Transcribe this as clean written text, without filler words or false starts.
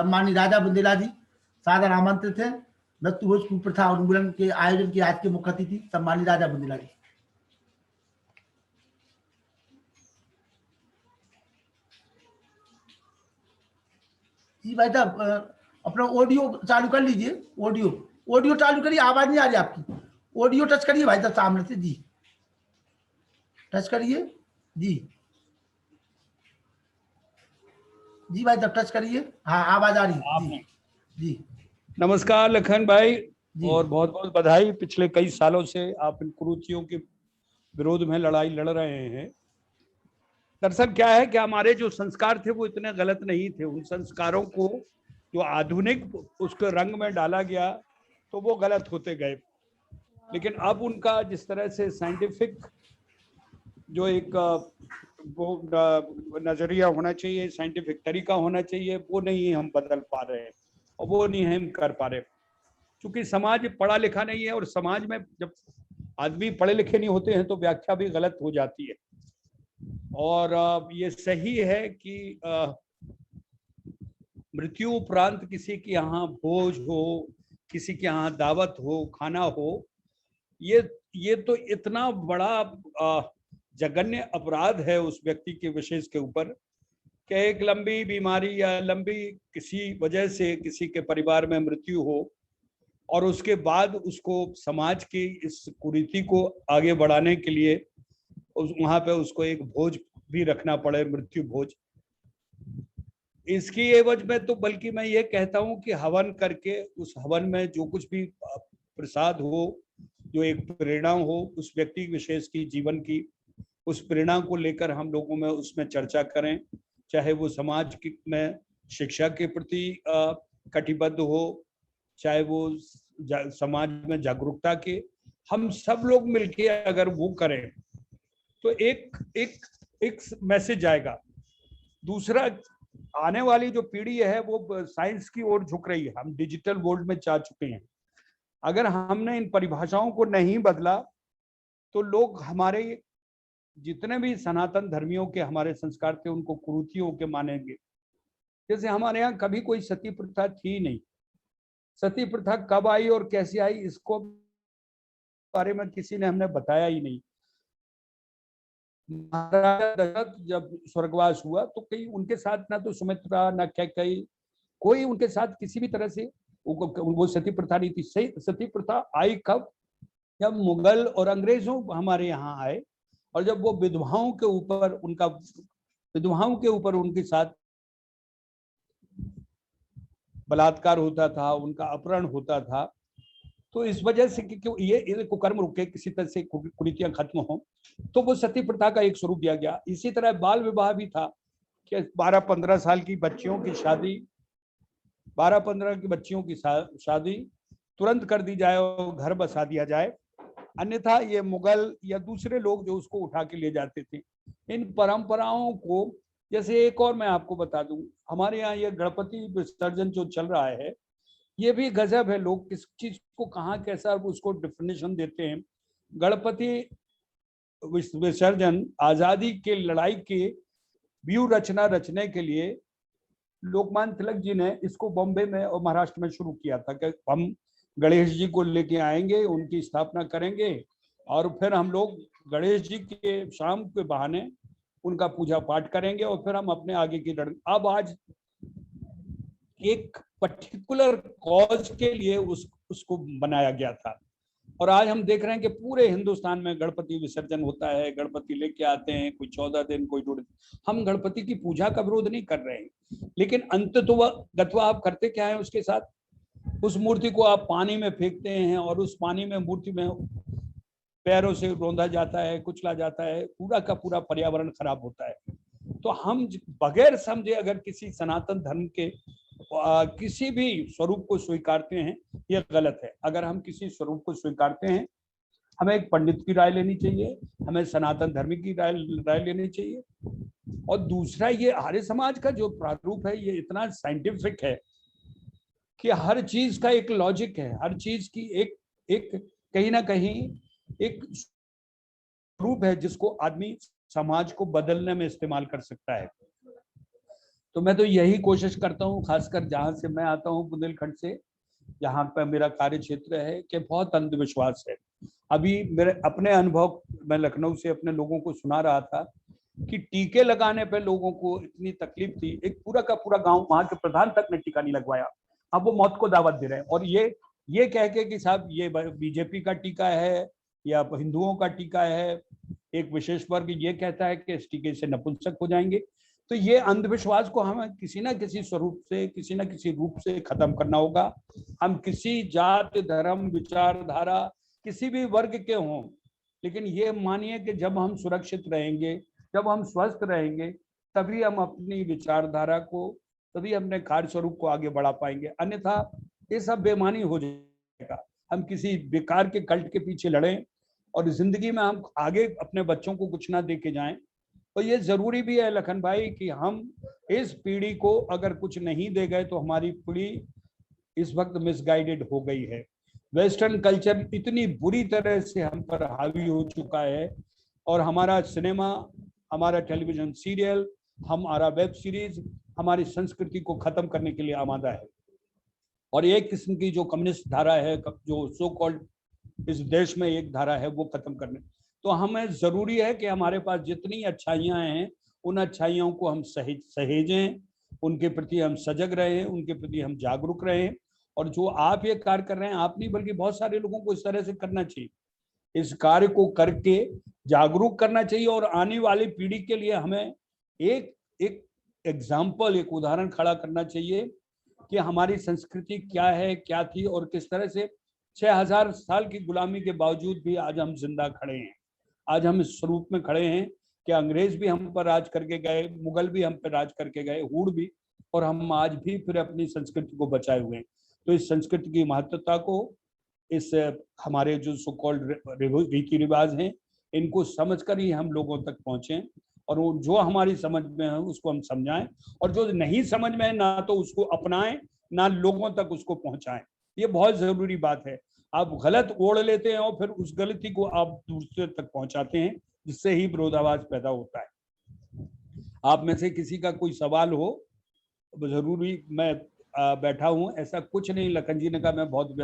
सम्मानित राजा बुंदेला जी सादर आमंत्रित हैं। मृत्यु भोज कुप्रथा उन्मूलन के आयोजन की आज के मुख्य अतिथि सम्मानित राजा बुंदेला जी। जी भाई साहब, अपना ऑडियो चालू कर लीजिए। ऑडियो चालू करिए, आवाज नहीं आ रही आपकी। ऑडियो टच करिए भाई साहब सामने से। जी टच करिए। जी जी भाई साहब टच करिए। हाँ आवाज आ रही। जी जी नमस्कार लखन भाई, जी। और बहुत बहुत बधाई। पिछले कई सालों से आप इन कुरीतियों के विरोध में लड़ाई लड़ रहे हैं। दरअसल क्या है कि हमारे जो संस्कार थे वो इतने गलत नहीं थे। उन संस्कारों को जो आधुनिक उसके रंग में डाला गया तो वो गलत होते गए। लेकिन अब उनका जिस तरह से साइंटिफिक जो एक वो नजरिया होना चाहिए, साइंटिफिक तरीका होना चाहिए, वो नहीं हम बदल पा रहे हैं और वो नहीं हम कर पा रहे, क्योंकि समाज पढ़ा लिखा नहीं है। और समाज में जब आदमी पढ़े लिखे नहीं होते हैं तो व्याख्या भी गलत हो जाती है। और ये सही है कि मृत्यु उपरांत किसी के यहाँ भोज हो, किसी के यहाँ दावत हो, खाना हो, ये तो इतना बड़ा जघन्य अपराध है उस व्यक्ति के विशेष के ऊपर कि एक लंबी बीमारी या लंबी किसी वजह से किसी के परिवार में मृत्यु हो और उसके बाद उसको समाज की इस कुरीति को आगे बढ़ाने के लिए वहां पे उसको एक भोज भी रखना पड़े, मृत्यु भोज। इसकी एवज में तो बल्कि मैं ये कहता हूं कि हवन करके उस हवन में जो कुछ भी प्रसाद हो, जो एक प्रेरणा हो उस व्यक्ति विशेष की जीवन की, उस प्रेरणा को लेकर हम लोगों में उसमें चर्चा करें। चाहे वो समाज में शिक्षा के प्रति कटिबद्ध हो, चाहे वो समाज में जागरूकता के, हम सब लोग मिलके अगर वो करें तो एक मैसेज आएगा। दूसरा, आने वाली जो पीढ़ी है वो साइंस की ओर झुक रही है। हम डिजिटल वर्ल्ड में जा चुके हैं। अगर हमने इन परिभाषाओं को नहीं बदला तो लोग हमारे जितने भी सनातन धर्मियों के हमारे संस्कार थे उनको कुरीतियों के मानेंगे। जैसे हमारे यहाँ कभी कोई सती प्रथा थी नहीं। सती प्रथा कब आई और कैसे आई इसको बारे में किसी ने हमने बताया ही नहीं। महाराजा दशरथ जब स्वर्गवास हुआ तो कहीं उनके साथ ना तो सुमित्रा ना कैकेयी, कोई उनके साथ किसी भी तरह से वो सती प्रथा नहीं थी। सती प्रथा आई कब? जब मुगल और अंग्रेजों हमारे यहाँ आए और जब वो विधवाओं के ऊपर उनके साथ बलात्कार होता था, उनका अपहरण होता था, तो इस वजह से कि ये कुकर्म रुके, किसी तरह से कुरीतियां खत्म हो, तो वो सती प्रथा का एक स्वरूप दिया गया। इसी तरह बाल विवाह भी था कि 12-15 साल की बच्चियों की शादी 12-15 की बच्चियों की शादी तुरंत कर दी जाए और घर बसा दिया जाए, अन्यथा ये मुगल या दूसरे लोग जो उसको उठा के ले जाते थे। इन परंपराओं को, जैसे एक और मैं आपको बता दूं, हमारे यहाँ ये गणपति विसर्जन जो चल रहा है ये भी गजब है। लोग किस चीज को कहाँ कैसा उसको डिफिनेशन देते हैं। गणपति विसर्जन आजादी के लड़ाई के व्यू रचना रचने के लिए लोकमान्य तिलक जी ने इसको बॉम्बे में और महाराष्ट्र में शुरू किया था कि हम गणेश जी को लेके आएंगे, उनकी स्थापना करेंगे और फिर हम लोग गणेश जी के शाम के बहाने उनका पूजा पाठ करेंगे और फिर हम अपने आगे की अब आज एक पर्टिकुलर कॉज के लिए उसको बनाया गया था। और आज हम देख रहे हैं कि पूरे हिंदुस्तान में गणपति विसर्जन होता है, गणपति लेके आते हैं, कोई 14 दिन, कोई 2 दिन। हम गणपति की पूजा का विरोध नहीं कर रहे हैं, लेकिन अंततोगत्वा आप करते क्या है उसके साथ? उस मूर्ति को आप पानी में फेंकते हैं और उस पानी में मूर्ति में पैरों से रौंदा जाता है, कुचला जाता है, पूरा का पूरा पर्यावरण खराब होता है। तो हम बगैर समझे अगर किसी सनातन धर्म के किसी भी स्वरूप को स्वीकारते हैं, यह गलत है। अगर हम किसी स्वरूप को स्वीकारते हैं, हमें एक पंडित की राय लेनी चाहिए, हमें सनातन धर्म की राय लेनी चाहिए। और दूसरा, ये आर्य समाज का जो प्रारूप है ये इतना साइंटिफिक है कि हर चीज का एक लॉजिक है, हर चीज की एक कहीं ना कहीं एक रूप है जिसको आदमी समाज को बदलने में इस्तेमाल कर सकता है। तो मैं तो यही कोशिश करता हूँ, खासकर जहाँ से मैं आता हूँ बुंदेलखंड से, जहाँ पर मेरा कार्य क्षेत्र है, कि बहुत अंधविश्वास है। अभी मेरे अपने अनुभव, मैं लखनऊ से अपने लोगों को सुना रहा था कि टीके लगाने पे लोगों को इतनी तकलीफ थी, एक पूरा का पूरा गांव, वहां के प्रधान तक ने टीका नहीं लगवाया, अब वो मौत को दावत दे रहे हैं। और ये कह के कि साहब ये बीजेपी का टीका है या हिंदुओं का टीका है, एक विशेष वर्ग ये कहता है कि इस टीके से नपुंसक हो जाएंगे। तो ये अंधविश्वास को हमें किसी ना किसी स्वरूप से, किसी ना किसी रूप से खत्म करना होगा। हम किसी जात, धर्म, विचारधारा, किसी भी वर्ग के हों, लेकिन ये मानिए कि जब हम सुरक्षित रहेंगे, जब हम स्वस्थ रहेंगे, तभी हम अपनी विचारधारा को, तभी अपने कार्य स्वरूप को आगे बढ़ा पाएंगे। अन्यथा ये सब बेमानी हो जाएगा। हम किसी बेकार के कल्ट के पीछे लड़ें और जिंदगी में हम आगे अपने बच्चों को कुछ ना दे के जाएं। तो ये जरूरी भी है लखन भाई कि हम इस पीढ़ी को अगर कुछ नहीं दे गए तो हमारी पीढ़ी इस वक्त मिसगाइडेड हो गई है। वेस्टर्न कल्चर इतनी बुरी तरह से हम पर हावी हो चुका है, और हमारा सिनेमा, हमारा टेलीविजन सीरियल, हमारा वेब सीरीज हमारी संस्कृति को खत्म करने के लिए आमादा है। और एक किस्म की जो कम्युनिस्ट धारा है, जो सो कॉल्ड इस देश में एक धारा है, वो खत्म करने। तो हमें जरूरी है कि हमारे पास जितनी अच्छाइयां हैं, उन अच्छाइयों को हम सहेजें, उनके प्रति हम सजग रहें, उनके प्रति हम जागरूक रहें। और जो आप ये कार्य कर रहे हैं, आप नहीं बल्कि बहुत सारे लोगों को इस तरह से करना चाहिए। इस कार्य को करके जागरूक करना चाहिए, और आने वाली पीढ़ी के लिए हमें एक एग्जाम्पल, एक उदाहरण खड़ा करना चाहिए कि हमारी संस्कृति क्या है, क्या थी, और किस तरह से 6000 साल की गुलामी के बावजूद भी आज हम जिंदा खड़े हैं। आज हम इस स्वरूप में खड़े हैं कि अंग्रेज भी हम पर राज करके गए, मुगल भी हम पर राज करके गए, हूड़ भी, और हम आज भी फिर अपनी संस्कृति को बचाए हुए हैं। तो इस संस्कृति की महत्वता को, इस हमारे जो सो कॉल्ड रीति रिवाज हैं, इनको समझकर ही हम लोगों तक पहुंचे, और वो जो हमारी समझ में है उसको हम समझाएं, और जो नहीं समझ में है ना तो उसको अपनाएं, ना लोगों तक उसको पहुंचाएं। ये बहुत जरूरी बात है। आप गलत ओढ़ लेते हैं और फिर उस गलती को आप दूसरे तक पहुंचाते हैं, जिससे ही विरोधाभास पैदा होता है। आप में से किसी का कोई सवाल हो, जरूरी मैं बैठा हूं, ऐसा कुछ नहीं। लखन जी ने कहा मैं बहुत व्यस्त